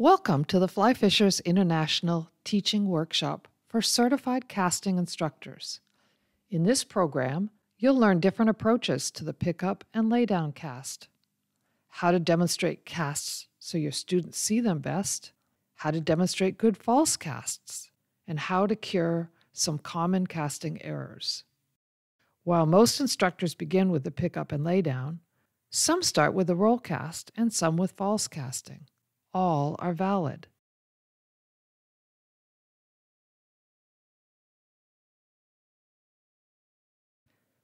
Welcome to the Fly Fishers International Teaching Workshop for Certified Casting Instructors. In this program, you'll learn different approaches to the pickup and laydown cast, how to demonstrate casts so your students see them best, how to demonstrate good false casts, and how to cure some common casting errors. While most instructors begin with the pickup and laydown, some start with the roll cast and some with false casting. All are valid.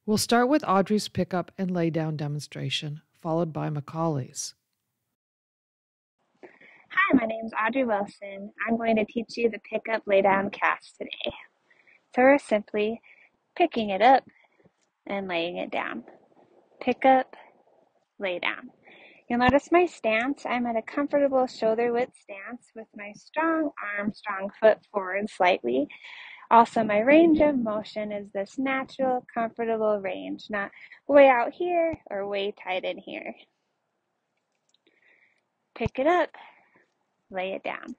We'll start with Audrey's pickup and laydown demonstration, followed by Macaulay's. Hi, my name is Audrey Wilson. I'm going to teach you the pickup laydown cast today. So we're simply picking it up and laying it down. Pick up, lay down. You'll notice my stance. I'm at a comfortable shoulder width stance with my strong arm, strong foot forward slightly. Also, my range of motion is this natural, comfortable range, not way out here or way tight in here. Pick it up, lay it down.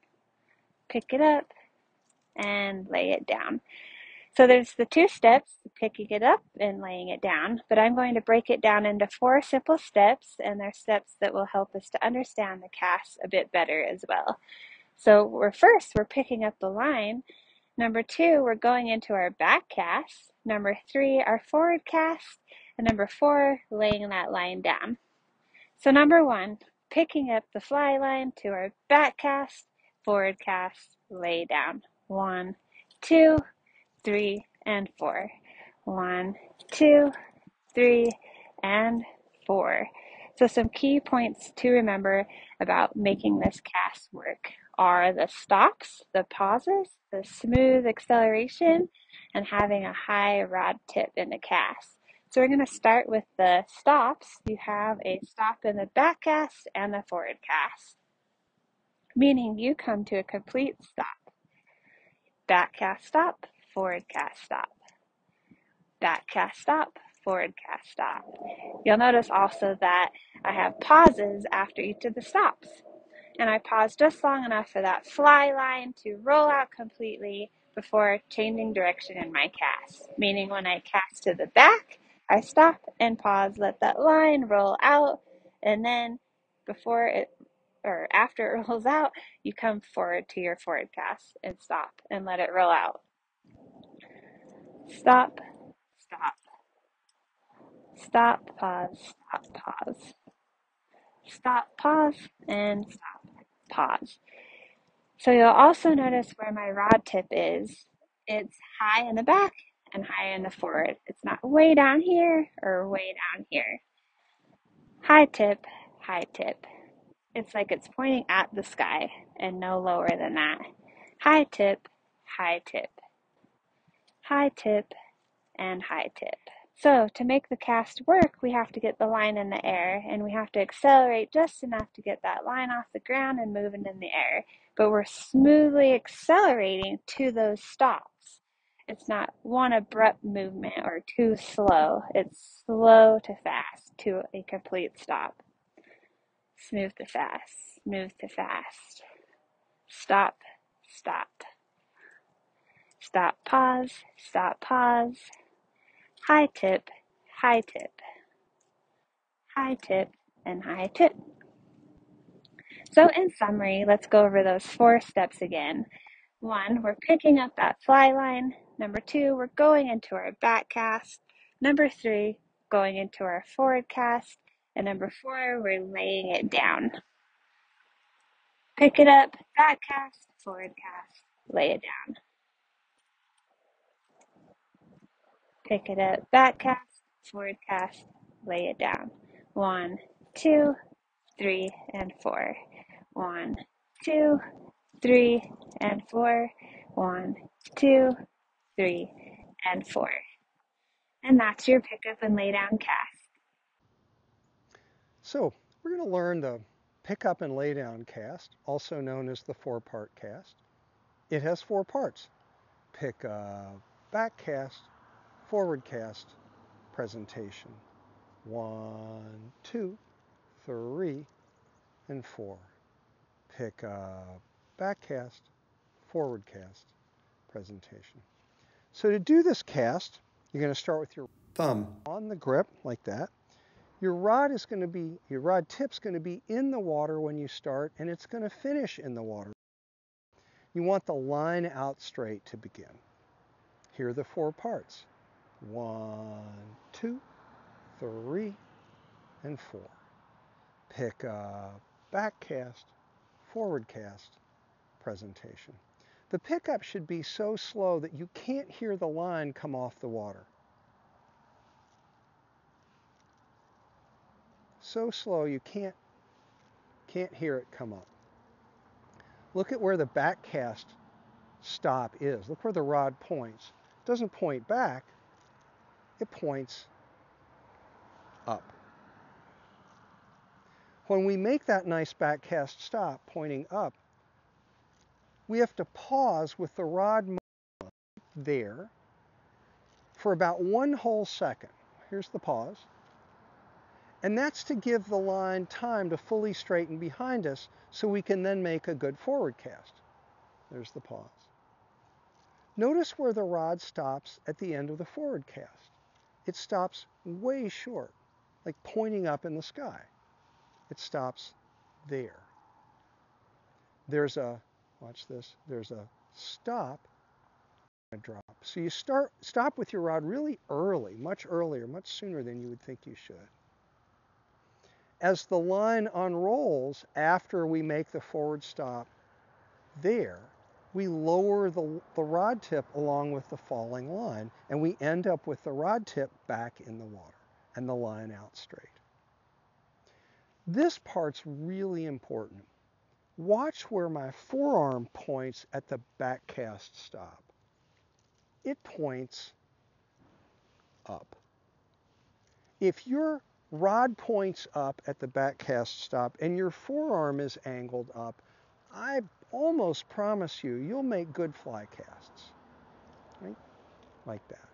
Pick it up and lay it down. So there's the two steps, picking it up and laying it down, but I'm going to break it down into 4 simple steps, and they're steps that will help us to understand the cast a bit better as well. So we're picking up the line. Number 2, we're going into our back cast. Number 3, our forward cast. And number 4, laying that line down. So number 1, picking up the fly line to our back cast, forward cast, lay down. 1, 2, 3, and 4. 1, 2, 3, and 4. So some key points to remember about making this cast work are the stops, the pauses, the smooth acceleration, and having a high rod tip in the cast. So we're going to start with the stops. You have a stop in the back cast and the forward cast, meaning you come to a complete stop. Back cast stop, forward cast stop. Back cast stop, forward cast stop. You'll notice also that I have pauses after each of the stops. And I pause just long enough for that fly line to roll out completely before changing direction in my cast. Meaning when I cast to the back, I stop and pause, let that line roll out, and then after it rolls out, you come forward to your forward cast and stop and let it roll out. Stop, stop. Stop, pause, stop, pause. Stop, pause, and stop, pause. So you'll also notice where my rod tip is. It's high in the back and high in the forward. It's not way down here or way down here. High tip, high tip. It's like it's pointing at the sky and no lower than that. High tip, high tip. High tip, and high tip. So to make the cast work, we have to get the line in the air, and we have to accelerate just enough to get that line off the ground and moving in the air. But we're smoothly accelerating to those stops. It's not one abrupt movement or too slow. It's slow to fast to a complete stop. Smooth to fast, smooth to fast. Stop, stop. Stop, pause, stop, pause. High tip, high tip, high tip, and high tip. So in summary, let's go over those 4 steps again. 1, we're picking up that fly line. Number 2, we're going into our back cast. Number 3, going into our forward cast. And number 4, we're laying it down. Pick it up, back cast, forward cast, lay it down. Pick it up, back cast, forward cast, lay it down. 1, 2, 3, and 4. 1, 2, 3, and 4. 1, 2, 3, and 4. And that's your pickup and lay down cast. So we're going to learn the pick-up and lay-down cast, also known as the 4-part cast. It has 4 parts: pick up, back cast, forward cast, presentation. 1, 2, 3, and 4. pick up, back cast, forward cast, presentation. So to do this cast, you're going to start with your thumb on the grip like that. Your rod tip's going to be in the water when you start, and it's going to finish in the water. You want the line out straight to begin. Here are the 4 parts. 1, 2, 3, and 4. Pick up, back cast, forward cast, presentation. The pickup should be so slow that you can't hear the line come off the water. So slow you can't hear it come up. Look at where the back cast stop is. Look where the rod points. It doesn't point back, it points up. When we make that nice back cast stop pointing up, we have to pause with the rod there for about 1 whole second. Here's the pause. And that's to give the line time to fully straighten behind us so we can then make a good forward cast. There's the pause. Notice where the rod stops at the end of the forward cast. It stops way short, like pointing up in the sky. It stops there. There's a, watch this, there's a stop and a drop. So you stop with your rod really early, much earlier, much sooner than you would think you should. As the line unrolls after we make the forward stop there, we lower the rod tip along with the falling line, and we end up with the rod tip back in the water and the line out straight. This part's really important. Watch where my forearm points at the back cast stop. It points up. If your rod points up at the back cast stop and your forearm is angled up, I almost promise you, you'll make good fly casts, right? Like that.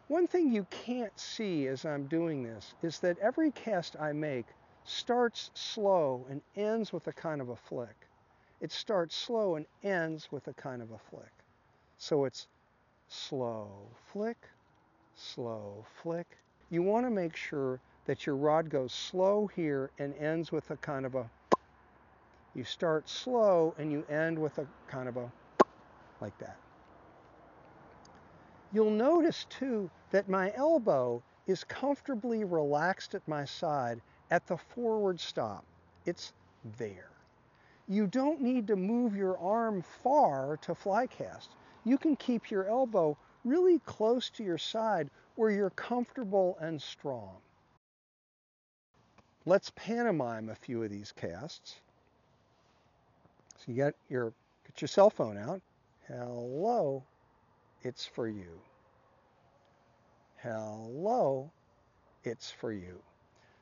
One thing you can't see as I'm doing this is that every cast I make starts slow and ends with a kind of a flick. It starts slow and ends with a kind of a flick. So it's slow flick, slow flick. You want to make sure that your rod goes slow here and ends with a kind of a, you start slow and you end with a kind of a, like that. You'll notice too that my elbow is comfortably relaxed at my side at the forward stop. It's there. You don't need to move your arm far to fly cast. You can keep your elbow really close to your side where you're comfortable and strong. Let's pantomime a few of these casts. So you get your cell phone out. Hello, it's for you. Hello, it's for you.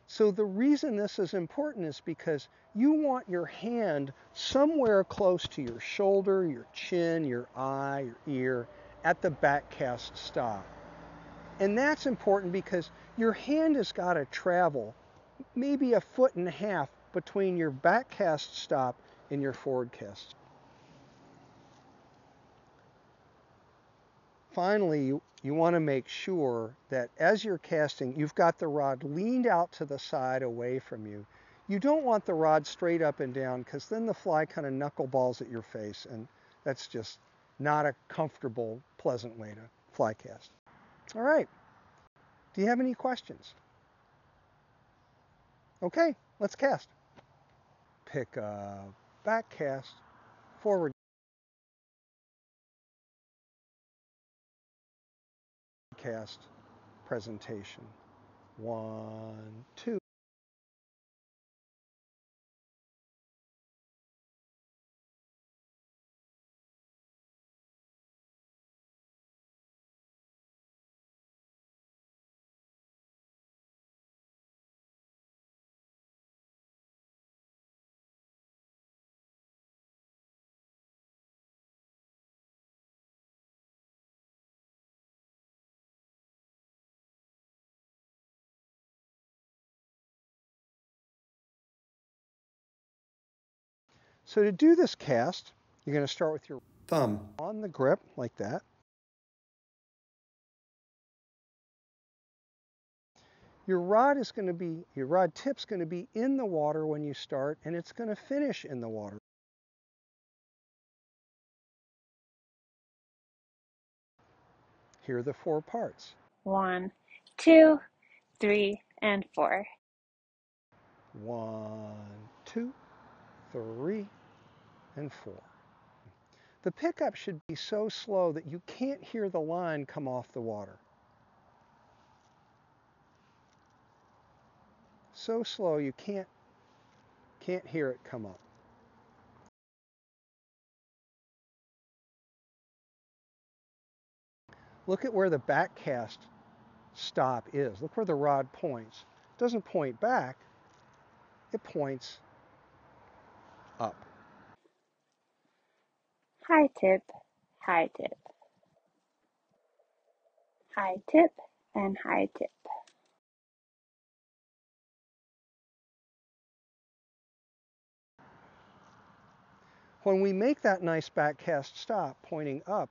So the reason this is important is because you want your hand somewhere close to your shoulder, your chin, your eye, your ear at the back cast stop. And that's important because your hand has got to travel maybe 1.5 feet between your back cast stop and your forward cast. Finally, you want to make sure that as you're casting, you've got the rod leaned out to the side away from you. You don't want the rod straight up and down because then the fly kind of knuckleballs at your face, and that's just not a comfortable, pleasant way to fly cast. All right. Do you have any questions? Okay, let's cast. Pick up, back cast, forward cast, presentation. 1, 2. So to do this cast, you're going to start with your thumb on the grip like that. Your rod tip's going to be in the water when you start, and it's going to finish in the water. Here are the 4 parts. 1, 2, 3, and 4. 1, 2, 3, and 4. The pickup should be so slow that you can't hear the line come off the water. So slow you can't hear it come up. Look at where the back cast stop is. Look where the rod points. It doesn't point back, it points up. High tip, high tip. High tip and high tip. When we make that nice back cast stop pointing up,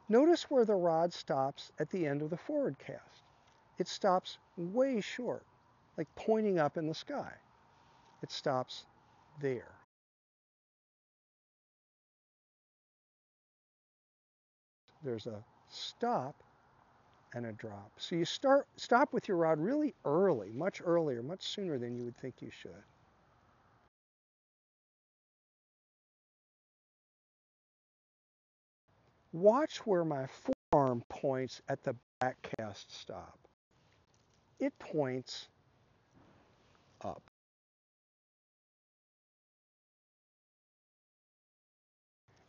notice where the rod stops at the end of the forward cast. It stops way short, like pointing up in the sky. It stops there. There's a stop and a drop. So you stop with your rod really early, much earlier, much sooner than you would think you should. Watch where my forearm points at the back cast stop. It points up.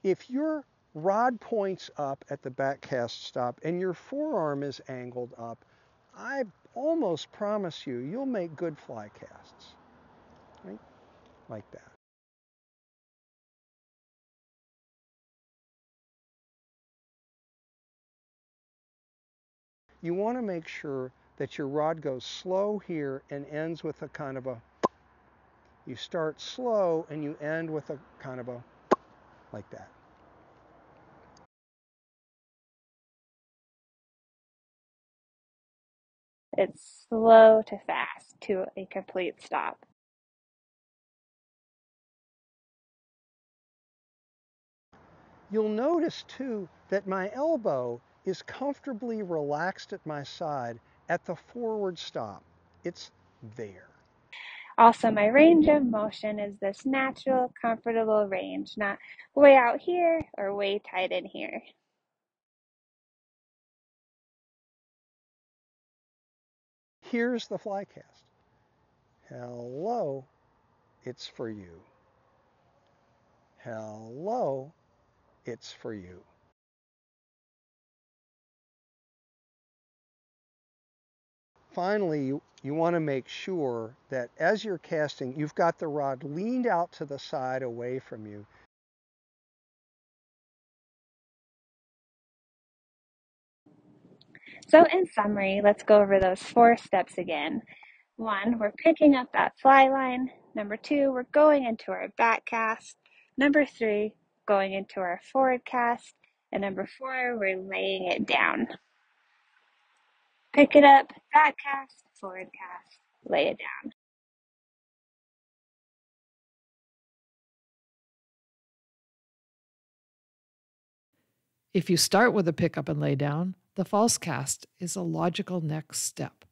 If your rod points up at the back cast stop and your forearm is angled up, I almost promise you, you'll make good fly casts, right? Like that. You want to make sure that your rod goes slow here and ends with a kind of a, you start slow and you end with a kind of a, like that. It's slow to fast to a complete stop. You'll notice too that my elbow is comfortably relaxed at my side at the forward stop. It's there. Also, my range of motion is this natural, comfortable range, not way out here or way tight in here. Here's the fly cast. Hello, it's for you. Hello, it's for you. Finally, you want to make sure that as you're casting, you've got the rod leaned out to the side away from you. So in summary, let's go over those 4 steps again. 1, we're picking up that fly line. Number 2, we're going into our back cast. Number 3, going into our forward cast. And number 4, we're laying it down. Pick it up, back cast, forward cast, lay it down. If you start with a pickup and lay down, the false cast is a logical next step.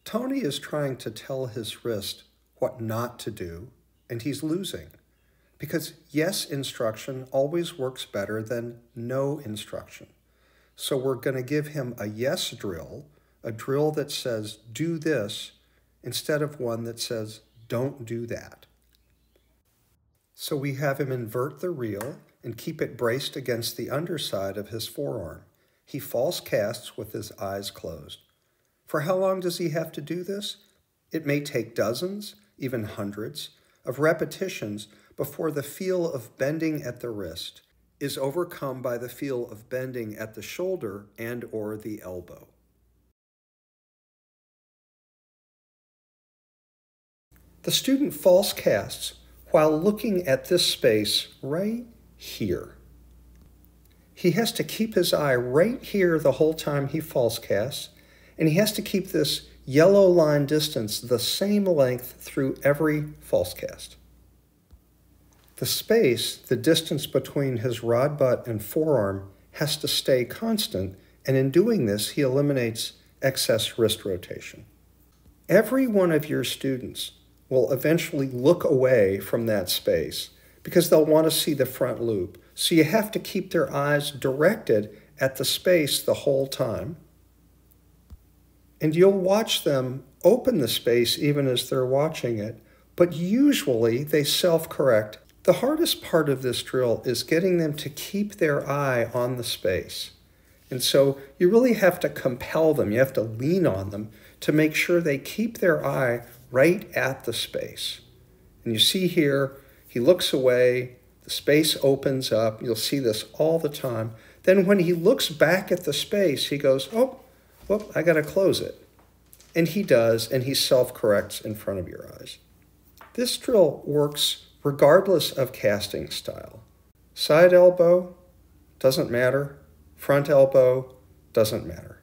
Tony is trying to tell his wrist what not to do, and he's losing. because yes instruction always works better than no instruction. So we're going to give him a yes drill, a drill that says do this, instead of one that says don't do that. So we have him invert the reel and keep it braced against the underside of his forearm. He false casts with his eyes closed. For how long does he have to do this? It may take dozens, even hundreds, of repetitions before the feel of bending at the wrist is overcome by the feel of bending at the shoulder and or the elbow. The student false casts while looking at this space right here. He has to keep his eye right here the whole time he false casts, and he has to keep this yellow line distance the same length through every false cast. The space, the distance between his rod butt and forearm, has to stay constant, and in doing this, he eliminates excess wrist rotation. Every one of your students will eventually look away from that space because they'll want to see the front loop. So you have to keep their eyes directed at the space the whole time. And you'll watch them open the space even as they're watching it, but usually they self-correct. The hardest part of this drill is getting them to keep their eye on the space. And so you really have to compel them, you have to lean on them to make sure they keep their eye right at the space. And you see here, he looks away, the space opens up, you'll see this all the time. Then when he looks back at the space, he goes, oh, whoop, I gotta close it. And he does, and he self-corrects in front of your eyes. This drill works regardless of casting style. Side elbow, doesn't matter. Front elbow, doesn't matter.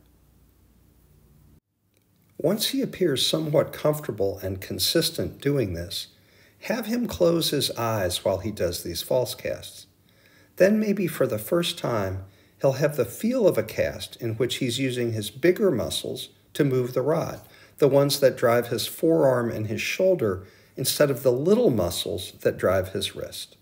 Once he appears somewhat comfortable and consistent doing this, have him close his eyes while he does these false casts. Then maybe for the first time, he'll have the feel of a cast in which he's using his bigger muscles to move the rod, the ones that drive his forearm and his shoulder instead of the little muscles that drive his wrist.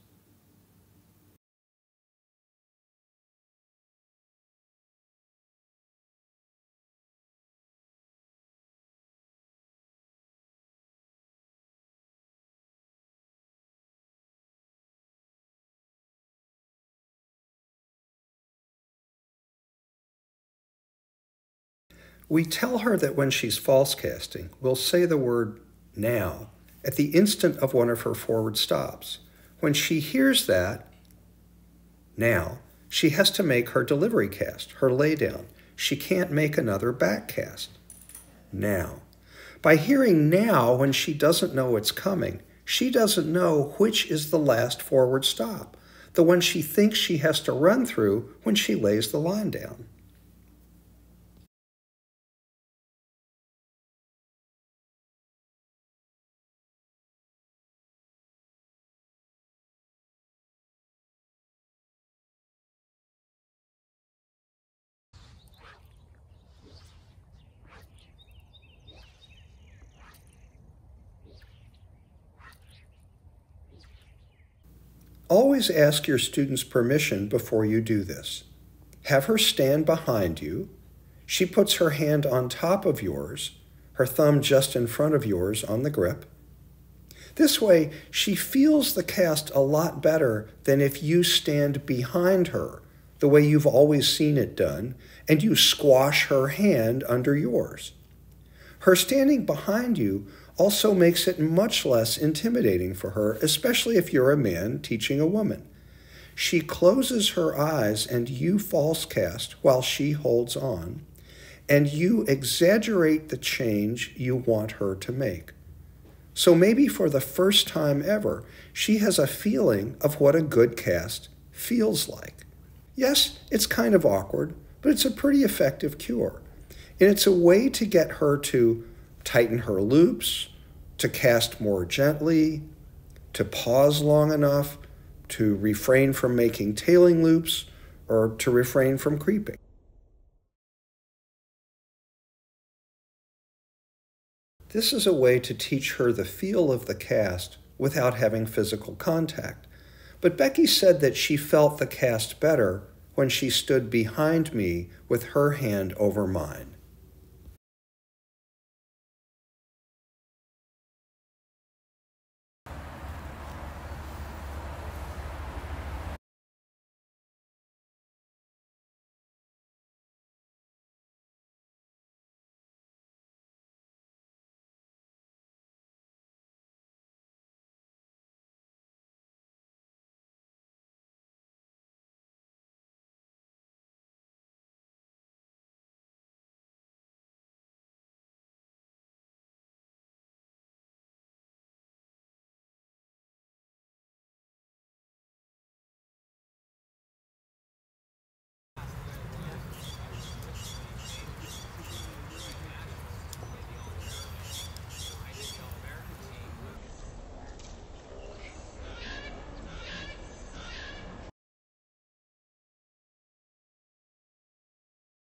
We tell her that when she's false casting, we'll say the word now at the instant of one of her forward stops. When she hears that, now, she has to make her delivery cast, her lay down. She can't make another back cast. Now. By hearing now when she doesn't know it's coming, she doesn't know which is the last forward stop, the one she thinks she has to run through when she lays the line down. Always ask your student's permission before you do this. Have her stand behind you. She puts her hand on top of yours, her thumb just in front of yours on the grip. This way, she feels the cast a lot better than if you stand behind her, the way you've always seen it done, and you squash her hand under yours. Her standing behind you also makes it much less intimidating for her, especially if you're a man teaching a woman. She closes her eyes and you false cast while she holds on, and you exaggerate the change you want her to make. So maybe for the first time ever, she has a feeling of what a good cast feels like. Yes, it's kind of awkward, but it's a pretty effective cure. And it's a way to get her to tighten her loops, to cast more gently, to pause long enough, to refrain from making tailing loops, or to refrain from creeping. This is a way to teach her the feel of the cast without having physical contact, But Becky said that she felt the cast better when she stood behind me with her hand over mine.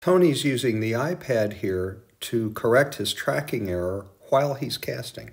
Tony's using the iPad here to correct his tracking error while he's casting.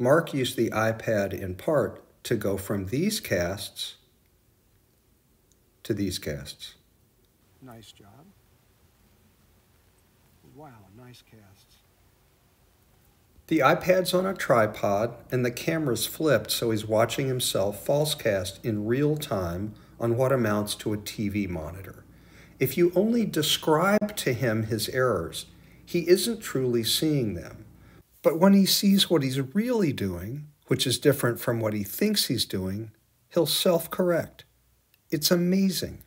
Mark used the iPad in part to go from these casts to these casts. Nice job. Wow, nice casts. The iPad's on a tripod and the camera's flipped so he's watching himself false cast in real time on what amounts to a TV monitor. If you only describe to him his errors, he isn't truly seeing them. But when he sees what he's really doing, which is different from what he thinks he's doing, he'll self-correct. It's amazing.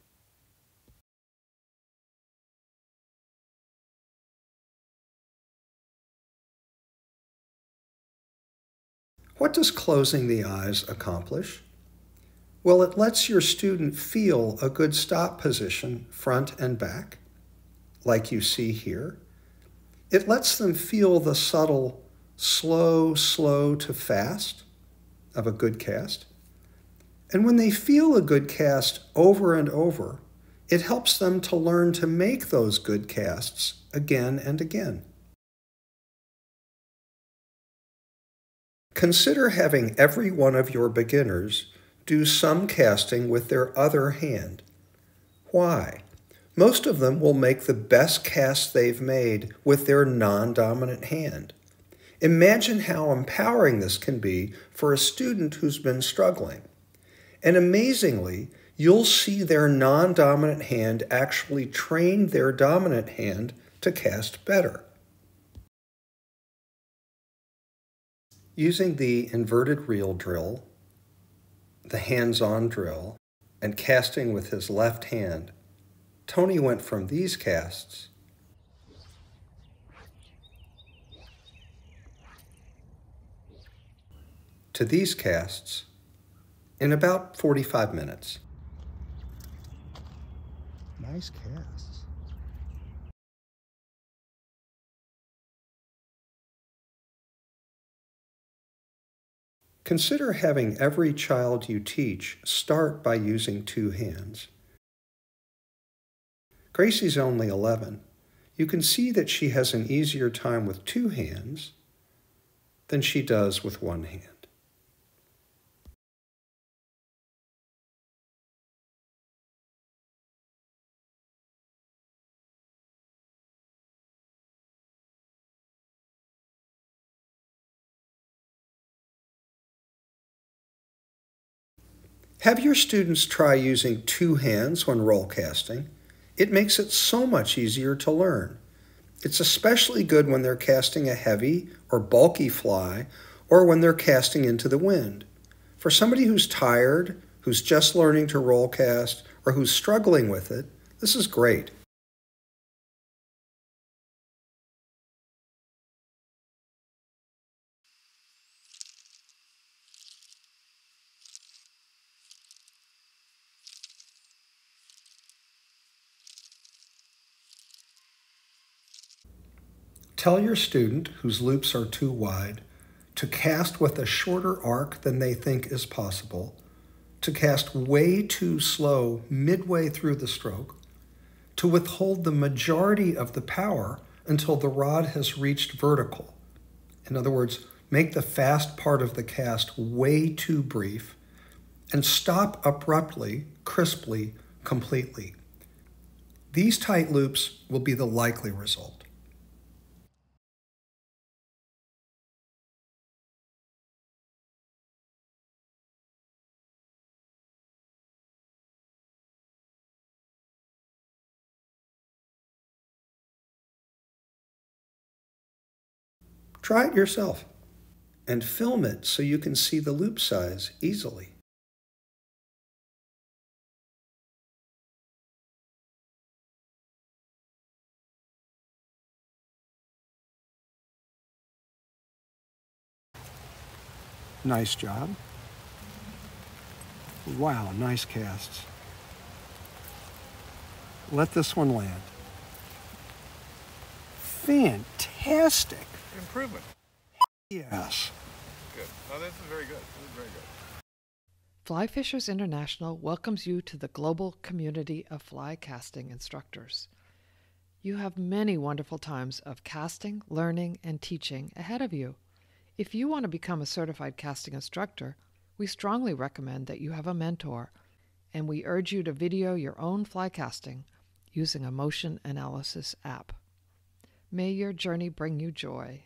What does closing the eyes accomplish? Well, it lets your student feel a good stop position, front and back, like you see here. It lets them feel the subtle slow to fast of a good cast. And when they feel a good cast over and over, it helps them to learn to make those good casts again and again. Consider having every one of your beginners do some casting with their other hand. Why? Most of them will make the best cast they've made with their non-dominant hand. Imagine how empowering this can be for a student who's been struggling. And amazingly, you'll see their non-dominant hand actually train their dominant hand to cast better. Using the inverted reel drill, the hands-on drill, and casting with his left hand, Tony went from these casts to these casts in about 45 minutes. Nice casts. Consider having every child you teach start by using two hands. Gracie's only 11. You can see that she has an easier time with 2 hands than she does with 1 hand. Have your students try using 2 hands when roll casting. It makes it so much easier to learn. It's especially good when they're casting a heavy or bulky fly or when they're casting into the wind. For somebody who's tired, who's just learning to roll cast, or who's struggling with it, this is great. Tell your student whose loops are too wide to cast with a shorter arc than they think is possible, to cast way too slow midway through the stroke, to withhold the majority of the power until the rod has reached vertical. In other words, make the fast part of the cast way too brief, and stop abruptly, crisply, completely. These tight loops will be the likely result. Try it yourself and film it so you can see the loop size easily. Nice job. Wow, nice casts. Let this one land. Fantastic. Improvement. Yes. Good. No, this is very good. This is very good. Fly Fishers International welcomes you to the global community of fly casting instructors. You have many wonderful times of casting, learning, and teaching ahead of you. If you want to become a certified casting instructor, we strongly recommend that you have a mentor, and we urge you to video your own fly casting using a motion analysis app. May your journey bring you joy.